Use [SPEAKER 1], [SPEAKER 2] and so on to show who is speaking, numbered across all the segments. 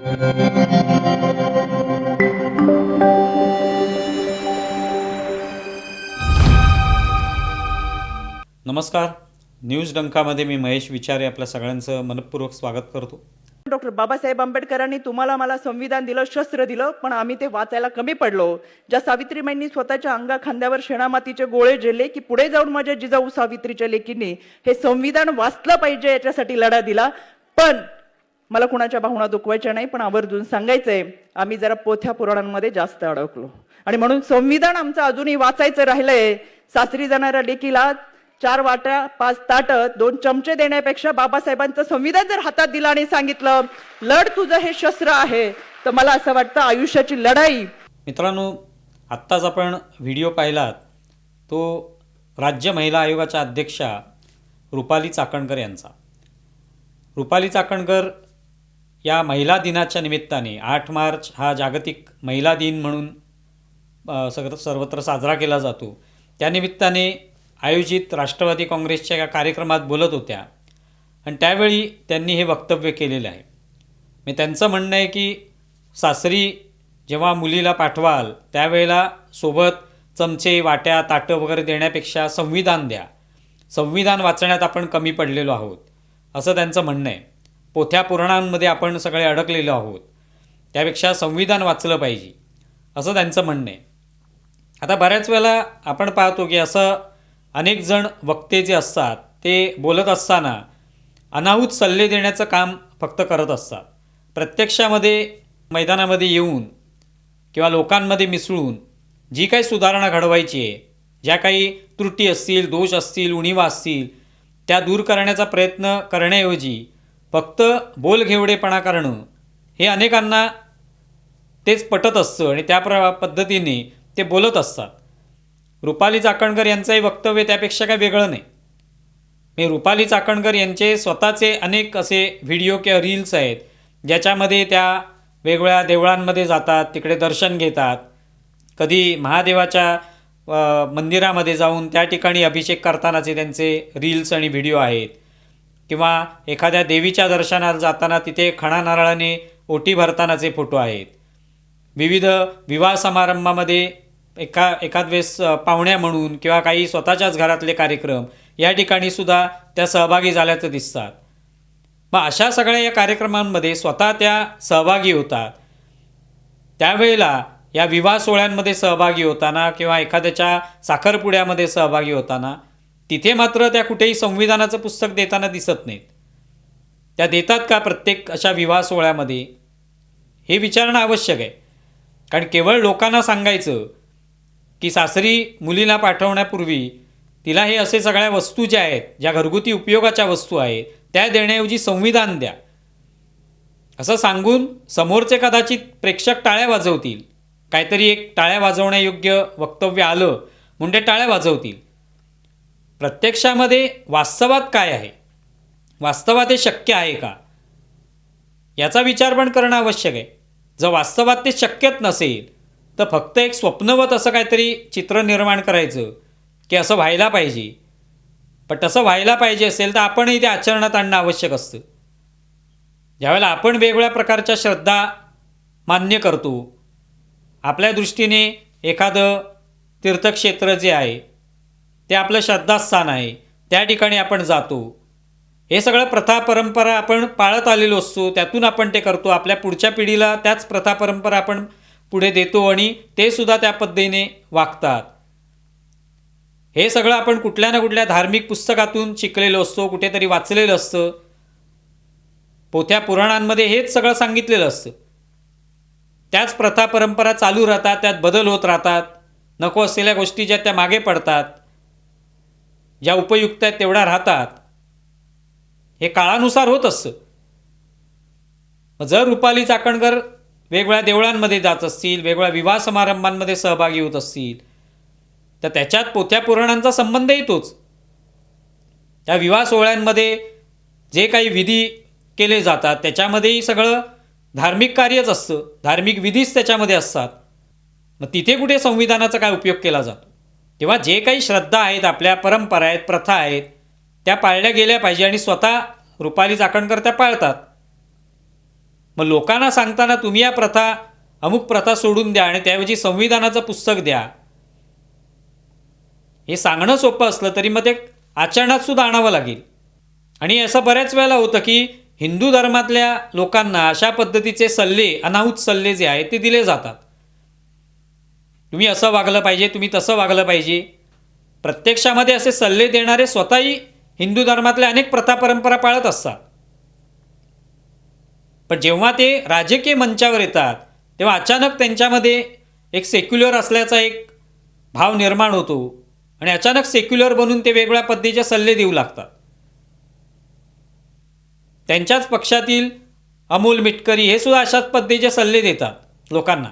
[SPEAKER 1] नमस्कार. न्यूज डंकामध्ये मी महेश विचारे आपल्या सगळ्यांचं मनपूर्वक स्वागत करतो.
[SPEAKER 2] डॉक्टर बाबासाहेब आंबेडकरांनी तुम्हाला मला संविधान दिलं, शस्त्र दिलं, पण आम्ही ते वाचायला कमी पडलो. ज्या सावित्रीबाईंनी स्वतःच्या अंगा खांद्यावर शेणामातीचे गोळे झेलले की पुढे जाऊन माझ्या जिजाऊ सावित्रीच्या लेकींनी हे संविधान वाचलं पाहिजे याच्यासाठी लढा दिला. पण मला कुणाच्या भावना दुखवायच्या नाही, पण आवर्जून सांगायचंय आम्ही जरा पोथ्या पुराणांमध्ये जास्त अडकलो आणि म्हणून संविधान आमचं अजूनही वाचायचं राहिलंय. सासरी जाणाऱ्या लेकीला 4 वाट्या 5 ताट 2 चमचे देण्यापेक्षा बाबासाहेबांचं संविधान जर हातात दिलं आणि सांगितलं लढ, तुझं हे शस्त्र आहे, तर मला असं वाटतं आयुष्याची लढाई.
[SPEAKER 1] मित्रांनो, आत्ताच आपण व्हिडिओ पाहिलात तो राज्य महिला आयोगाच्या अध्यक्षा रुपाली चाकणकर यांचा. रुपाली चाकणकर या महिला दिनाच्या निमित्ताने 8 मार्च हा जागतिक महिला दिन म्हणून सर्वत्र साजरा केला जातो, त्यानिमित्ताने आयोजित राष्ट्रवादी काँग्रेसच्या एका कार्यक्रमात बोलत होत्या आणि त्यावेळी त्यांनी हे वक्तव्य केलेलं आहे. मी त्यांचं म्हणणं आहे की सासरी जेव्हा मुलीला पाठवाल त्यावेळेला सोबत चमचे, वाट्या, ताटं वगैरे देण्यापेक्षा संविधान द्या. संविधान वाचण्यात आपण कमी पडलेलो आहोत असं त्यांचं म्हणणं आहे. पोथ्या पुराणांमध्ये आपण सगळे अडकलेलो आहोत, त्यापेक्षा संविधान वाचलं पाहिजे असं त्यांचं म्हणणं आहे. आता बऱ्याच वेळेला आपण पाहतो की असं अनेक जण वक्ते जे असतात ते बोलत असताना अनाहूत सल्ले देण्याचं काम फक्त करत असतात. प्रत्यक्षामध्ये मैदानामध्ये येऊन किंवा लोकांमध्ये मिसळून जी काही सुधारणा घडवायची आहे, ज्या काही त्रुटी असतील, दोष असतील, उणिवा असतील, त्या दूर करण्याचा प्रयत्न करण्याऐवजी फक्त बोलघेवडेपणा करणं हे अनेकांना तेच पटत असतं आणि त्या पद्धतीने ते बोलत असतात. रुपाली चाकणकर यांचंही वक्तव्य त्यापेक्षा काही वेगळं नाही. मी रुपाली चाकणकर यांचे स्वतःचे अनेक असे व्हिडिओ किंवा रील्स आहेत ज्याच्यामध्ये त्या वेगवेगळ्या देवळांमध्ये जातात, तिकडे दर्शन घेतात, कधी महादेवाच्या मंदिरामध्ये जाऊन त्या ठिकाणी अभिषेक करतानाचे त्यांचे रील्स आणि व्हिडिओ आहेत, किंवा एखाद्या देवीच्या दर्शनाला जाताना तिथे खणा नारळाने ओटी भरतानाचे फोटो आहेत. विविध विवाह समारंभामध्ये एखाद वेळेस पाहुण्या म्हणून किंवा काही स्वतःच्याच घरातले कार्यक्रम या ठिकाणी सुद्धा त्या सहभागी झाल्याचं दिसतात. मग अशा सगळ्या या कार्यक्रमांमध्ये स्वतः त्या सहभागी होतात. त्यावेळेला या विवाह सोहळ्यांमध्ये सहभागी होताना किंवा एखाद्याच्या साखरपुड्यामध्ये सहभागी होताना तिथे मात्र त्या कुठेही संविधानाचं पुस्तक देताना दिसत नाहीत. त्या देतात का प्रत्येक अशा विवाह सोहळ्यामध्ये, हे विचारणं आवश्यक आहे. कारण केवळ लोकांना सांगायचं की सासरी मुलीला पाठवण्यापूर्वी तिला हे असे सगळ्या वस्तू ज्या आहेत, ज्या घरगुती उपयोगाच्या वस्तू आहेत, त्या देण्याऐवजी संविधान द्या असं सांगून समोरचे कदाचित प्रेक्षक टाळ्या वाजवतील. काहीतरी एक टाळ्या वाजवण्यायोग्य वक्तव्य आलं म्हणजे टाळ्या वाजवतील. प्रत्यक्षामध्ये वास्तवात काय आहे, वास्तवात हे शक्य आहे का, याचा विचार पण करणं आवश्यक आहे. जर वास्तवात ते शक्यच नसेल तर फक्त एक स्वप्नवत असं काहीतरी चित्र निर्माण करायचं की असं व्हायला पाहिजे. पण तसं व्हायला पाहिजे असेल तर आपणही ते आचरणात आणणं आवश्यक असतं. ज्यावेळेला आपण वेगवेगळ्या प्रकारच्या श्रद्धा मान्य करतो, आपल्या दृष्टीने एखादं तीर्थक्षेत्र जे आहे ते आपलं श्रद्धास्थान आहे, त्या ठिकाणी आपण जातो. हे सगळं प्रथा परंपरा आपण पाळत आलेलो असतो, त्यातून आपण ते करतो. आपल्या पुढच्या पिढीला त्याच प्रथा परंपरा आपण पुढे देतो आणि ते सुद्धा त्या पद्धतीने वागतात. हे सगळं आपण कुठल्या ना कुठल्या धार्मिक पुस्तकातून शिकलेलो असतो, कुठेतरी वाचलेलं असतं. पोथ्या पुराणांमध्ये हेच सगळं सांगितलेलं असतं. त्याच प्रथा परंपरा चालू राहतात, त्यात बदल होत राहतात. नको असलेल्या गोष्टी ज्या त्या मागे पडतात, ज्या उपयुक्त आहेत तेवढ्या राहतात. हे काळानुसार होत असतं. जर रुपाली चाकणकर वेगवेगळ्या देवळांमध्ये जात असतील, वेगवेगळ्या विवाह समारंभांमध्ये सहभागी होत असतील, तर त्याच्यात पोथ्या पुराणांचा संबंध येतोच. त्या विवाह सोहळ्यांमध्ये जे काही विधी केले जातात त्याच्यामध्येही सगळं धार्मिक कार्यच असतं, धार्मिक विधीच त्याच्यामध्ये असतात. मग तिथे कुठे संविधानाचा काय उपयोग केला जातो? तेव्हा जे काही श्रद्धा आहेत, आपल्या परंपरा आहेत, प्रथा आहेत, त्या पाळल्या गेल्या पाहिजे आणि स्वतः रुपाली चाकणकर त्या पाळतात. मग लोकांना सांगताना तुम्ही या प्रथा अमुक प्रथा सोडून द्या आणि त्याऐवजी संविधानाचं पुस्तक द्या, हे सांगणं सोपं असलं तरी मग ते आचरणात सुद्धा आणावं लागेल. आणि असं बऱ्याच वेळेला होतं की हिंदू धर्मातल्या लोकांना अशा पद्धतीचे सल्ले, अनाहूत सल्ले जे आहेत ते दिले जातात. तुम्ही असं वागलं पाहिजे, तुम्ही तसं वागलं पाहिजे. प्रत्यक्षामध्ये असे सल्ले देणारे स्वतःही हिंदू धर्मातल्या अनेक प्रथा परंपरा पाळत असतात. पण जेव्हा ते राजकीय मंचावर येतात तेव्हा अचानक त्यांच्यामध्ये एक सेक्युलर असल्याचा एक भाव निर्माण होतो आणि अचानक सेक्युलर बनून ते वेगवेगळ्या पद्धतीचे सल्ले देऊ लागतात. त्यांच्याच पक्षातील अमोल मिटकरी हे सुद्धा अशाच पद्धतीचे सल्ले देतात लोकांना.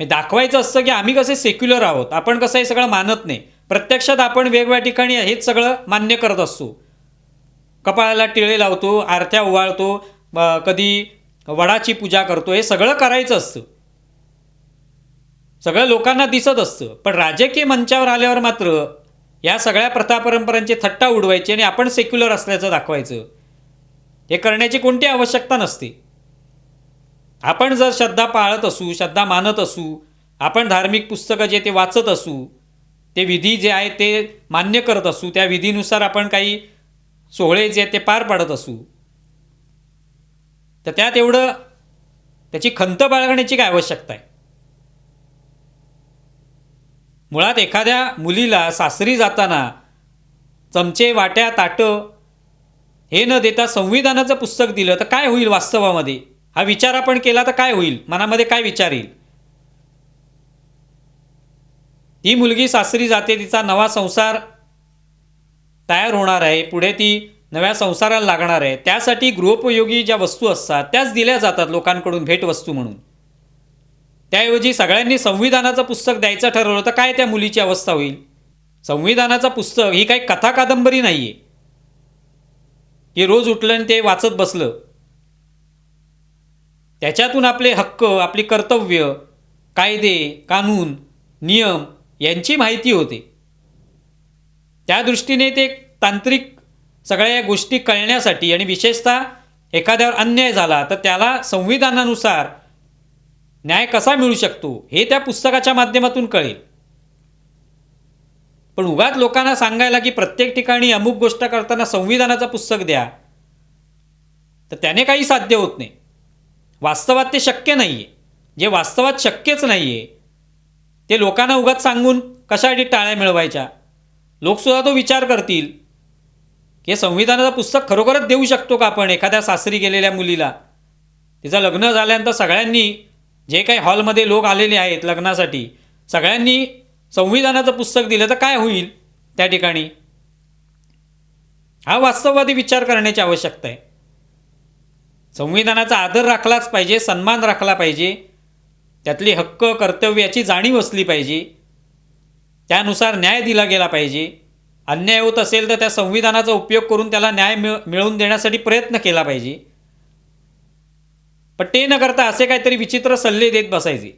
[SPEAKER 1] दाखवायचं असतं की आम्ही कसे सेक्युलर आहोत, आपण कसं हे सगळं मानत नाही. प्रत्यक्षात आपण वेगवेगळ्या ठिकाणी हेच सगळं मान्य करत असतो. कपाळाला टिळे लावतो, आरत्या ओवाळतो, कधी वडाची पूजा करतो, हे सगळं करायचं असतं, सगळं लोकांना दिसत असतं. पण राजकीय मंचावर आल्यावर मात्र या सगळ्या प्रथा परंपरांची थट्टा उडवायची आणि आपण सेक्युलर असल्याचं दाखवायचं. हे करण्याची कोणती आवश्यकता नसते. आपण जर श्रद्धा पाळत असू, श्रद्धा मानत असू, आपण धार्मिक पुस्तकं जे ते वाचत असू, ते विधी जे आहेत ते मान्य करत असू, त्या विधीनुसार आपण काही सोहळे जे ते पार पाडत असू, तर त्यात एवढं त्याची खंत बाळगण्याची काय आवश्यकता आहे. मुळात एखाद्या मुलीला सासरी जाताना चमचे, वाट्या, ताटं हे न देता संविधानाचं पुस्तक दिलं तर काय होईल वास्तवामध्ये, हा विचार आपण केला तर काय होईल, मनामध्ये काय विचार येईल. ती मुलगी सासरी जाते, तिचा नवा संसार तयार होणार आहे, पुढे ती नव्या संसाराला लागणार आहे, त्यासाठी गृहोपयोगी ज्या वस्तू असतात त्याच दिल्या जातात लोकांकडून भेटवस्तू म्हणून. त्याऐवजी सगळ्यांनी संविधानाचं पुस्तक द्यायचं ठरवलं तर काय त्या मुलीची अवस्था होईल. संविधानाचं पुस्तक ही काही कथा कादंबरी नाही आहे की रोज उठलं आणि ते वाचत बसलं. त्याच्यातून आपले हक्क, आपली कर्तव्य, कायदे, कानून, नियम यांची माहिती होते. त्या दृष्टीने ते तांत्रिक सगळ्या गोष्टी कळण्यासाठी आणि विशेषतः एखाद्यावर अन्याय झाला तर त्याला संविधानानुसार न्याय कसा मिळू शकतो हे त्या पुस्तकाच्या माध्यमातून कळेल. पण उगाच लोकांना सांगायला की प्रत्येक ठिकाणी अमुक गोष्ट करताना संविधानाचं पुस्तक द्या, तर त्याने काही साध्य होत नाही. वास्तवात ते शक्य नाही आहे. जे वास्तवात शक्यच नाही आहे ते लोकांना उगाच सांगून कशासाठी टाळ्या मिळवायच्या. लोकसुद्धा तो विचार करतील की संविधानाचं पुस्तक खरोखरच देऊ शकतो का आपण एखाद्या सासरी गेलेल्या मुलीला. तिचं लग्न झाल्यानंतर सगळ्यांनी, जे काही हॉलमध्ये लोक आलेले आहेत लग्नासाठी, सगळ्यांनी संविधानाचं पुस्तक दिलं तर काय होईल त्या ठिकाणी. हा वास्तववादी विचार करण्याची आवश्यकता आहे. संविधानाचा आदर राखलाच पाहिजे, सन्मान राखला पाहिजे, त्यातली हक्क, कर्तव्य याची जाणीव असली पाहिजे, त्यानुसार न्याय दिला गेला पाहिजे. अन्याय होत असेल तर त्या संविधानाचा उपयोग करून त्याला न्याय मिळवून देण्यासाठी प्रयत्न केला पाहिजे. पण ते न करता असे काहीतरी विचित्र सल्ले देत बसायचे.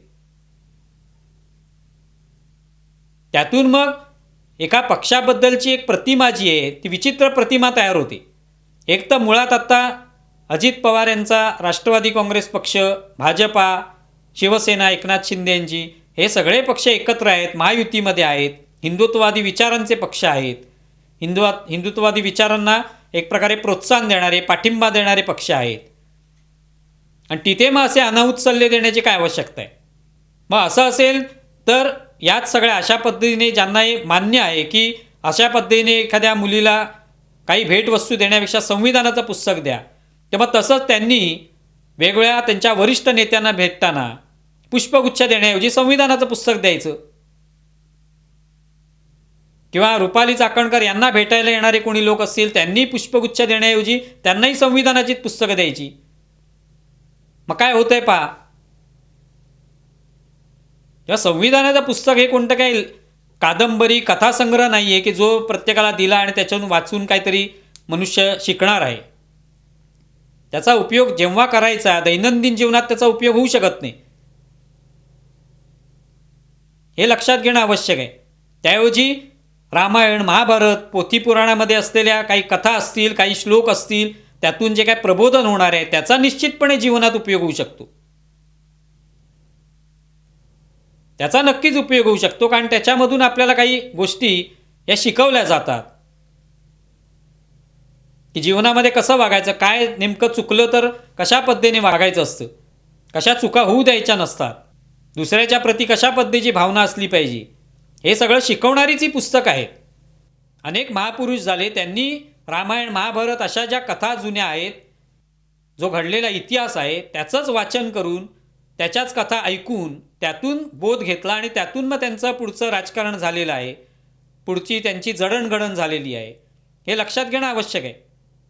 [SPEAKER 1] त्यातून मग एका पक्षाबद्दलची एक प्रतिमा जी आहे ती विचित्र प्रतिमा तयार होते. एक तर मुळात आत्ता अजित पवार यांचा राष्ट्रवादी काँग्रेस पक्ष, भाजपा, शिवसेना, एकनाथ शिंदे यांची, हे सगळे पक्ष एकत्र आहेत, महायुतीमध्ये आहेत, हिंदुत्ववादी विचारांचे पक्ष आहेत, हिंदुत्ववादी विचारांना एक प्रकारे प्रोत्साहन देणारे, पाठिंबा देणारे पक्ष आहेत. आणि तिथे मग असे अनाहूत सल्ले देण्याची काय आवश्यकता आहे. मग असं असेल तर याच सगळ्या अशा पद्धतीने ज्यांना हे मान्य आहे की अशा पद्धतीने एखाद्या मुलीला काही भेटवस्तू देण्यापेक्षा संविधानाचं पुस्तक द्या, तेव्हा तसंच त्यांनी वेगवेगळ्या त्यांच्या वरिष्ठ नेत्यांना भेटताना पुष्पगुच्छ देण्याऐवजी संविधानाचं पुस्तक द्यायचं. किंवा रुपाली चाकणकर यांना भेटायला येणारे कोणी लोक असतील त्यांनी पुष्पगुच्छ देण्याऐवजी त्यांनाही संविधानाचीच पुस्तकं द्यायची. मग काय होतंय पहा. तेव्हा संविधानाचं पुस्तक हे कोणतं काही कादंबरी, कथासंग्रह नाही आहे की जो प्रत्येकाला दिला आणि त्याच्यातून वाचून काहीतरी मनुष्य शिकणार आहे. त्याचा उपयोग जेव्हा करायचा दैनंदिन जीवनात त्याचा उपयोग होऊ शकत नाही, हे लक्षात घेणं आवश्यक आहे. त्याऐवजी रामायण, महाभारत, पोथीपुराणामध्ये असलेल्या काही कथा असतील, काही श्लोक असतील, त्यातून जे काय प्रबोधन होणार आहे त्याचा निश्चितपणे जीवनात उपयोग होऊ शकतो. त्याचा नक्कीच उपयोग होऊ शकतो, कारण त्याच्यामधून आपल्याला काही गोष्टी या शिकवल्या जातात की जीवनामध्ये कसं वागायचं, काय नेमकं चुकलं तर कशा पद्धतीने वागायचं असतं, कशा चुका होऊ द्यायच्या नसतात, दुसऱ्याच्या प्रती कशा पद्धतीची भावना असली पाहिजे, हे सगळं शिकवणारीच ही पुस्तक आहेत. अनेक महापुरुष झाले, त्यांनी रामायण महाभारत अशा ज्या कथा जुन्या आहेत, जो घडलेला इतिहास आहे त्याचंच वाचन करून, त्याच्याच कथा ऐकून त्यातून बोध घेतला आणि त्यातून मग त्यांचं पुढचं राजकारण झालेलं आहे, पुढची त्यांची जडणघडण झालेली आहे. हे लक्षात घेणं आवश्यक आहे.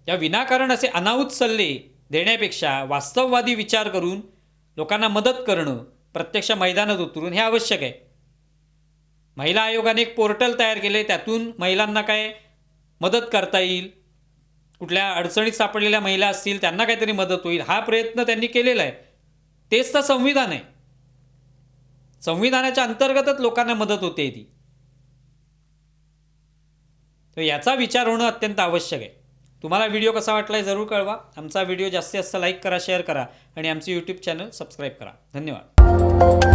[SPEAKER 1] या विनाकारण असे अनाहूत सल्ले देण्यापेक्षा वास्तववादी विचार करून लोकांना मदत करणं, प्रत्यक्ष मैदानात उतरून, हे आवश्यक आहे. महिला आयोगाने एक पोर्टल तयार केले, त्यातून महिलांना काय मदत करता येईल, कुठल्या अडचणीत सापडलेल्या महिला असतील त्यांना काहीतरी मदत होईल, हा प्रयत्न त्यांनी केलेला आहे. तेच तर संविधान आहे. संविधानाच्या अंतर्गतच लोकांना मदत होते ती. तर याचा विचार होणं अत्यंत आवश्यक आहे. तुम्हाला व्हिडिओ कसा वाटला जरूर कळवा. आमचा व्हिडिओ जास्तीत जास्त लाईक करा, शेअर करा आणि आमचे यूट्यूब चॅनल सबस्क्राईब करा. धन्यवाद.